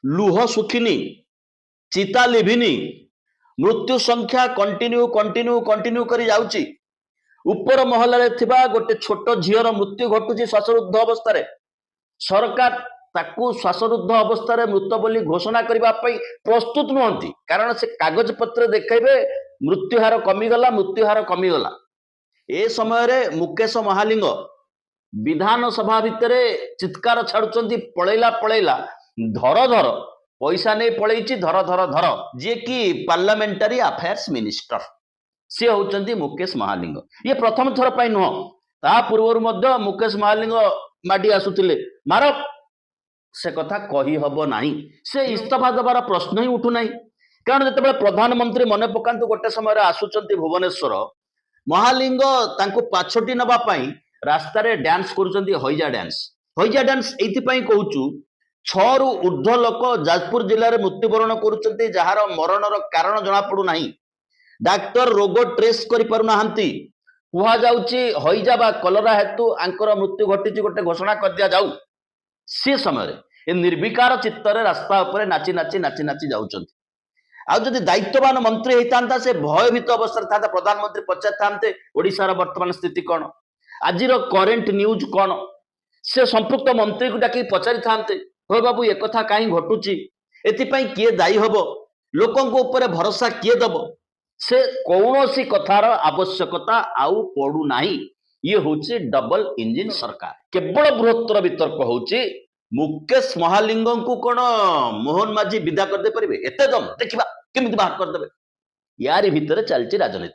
लुह सुखिनी चिता लिभिनी मृत्यु संख्या कंटिन्यू कंटिन्यू कंटिन्यू करी जाउची। ऊपर महल गोटे छोट झीर मृत्यु घटुची श्वासरुद्ध अवस्था। सरकार ताकू श्वासरुद्ध अवस्था मृत बोली घोषणा करने प्रस्तुत नुहति, कारण से कागज पत्र देखेबे मृत्युहार कमीगला मृत्युहार कमीगला। ए समय मुकेश महालिंग विधानसभा भितर चित्कार छाड़ुचंती पलैला पलैला धर धर पैसा नहीं पलैची धर धर धर, जी कि पार्लियामेंटारी अफेयर्स मिनिस्टर सी होचंती मुकेश महालिंग। ये प्रथम थर पर नुह, ता पूर्व मुकेश महालिंग माडी आसुतिले मार से कथा कही हब नाही, से इस्तीफा देवार प्रश्न ही उठू नाही। कारण जिते प्रधानमंत्री मन पकांतु गोटे समय आसुचंती भुवनेश्वर, महालिंग तांको पाछोटी नबा पई रास्ता रे डांस करूचंती हईजा डांस। हईजा डांस एइथिपई कहूचु 6 रु ऊर्ध्व लोक जाजपुर जिले में मृत्युवरण करूचंती, जहार मरणर कारण जना पड़ू नाही। डाक्टर रोग ट्रेस करि पारु नाहंती। कुहा जाउची हईजा बा कलरा हेतु आंकर मृत्यु घटिची गोटे घोषणा कर दिया जाऊ। से समय ए निर्विकार चित्तर रास्ता उपरे नाची नाची नाची नाची जाउचंती। आ जदि दायित्ववान मंत्री होता से भयभीत अवस्था था, प्रधानमंत्री पचार ओडिशार वर्तमान स्थिति कौन, आजिर करेन्ट न्यूज कौन, से संपुक्त मंत्री को डाकी पचारि थांते हो बाबू एक कथा कहीं घटुची, एथिपाई किए दायी हब, लोकों ऊपर भरोसा किए दब, से कौनसी कथार आवश्यकता आउ पड़ू नाही। ये होची डबल इंजिन सरकार। केवल बृहत्तर वितर्क होची मुकेश महालिंग को कौन मोहन माझी विदा करदे परिबे, एते दम देखिबा केमिति बाहर करदेबे। यारी भितर चलची राजनीति।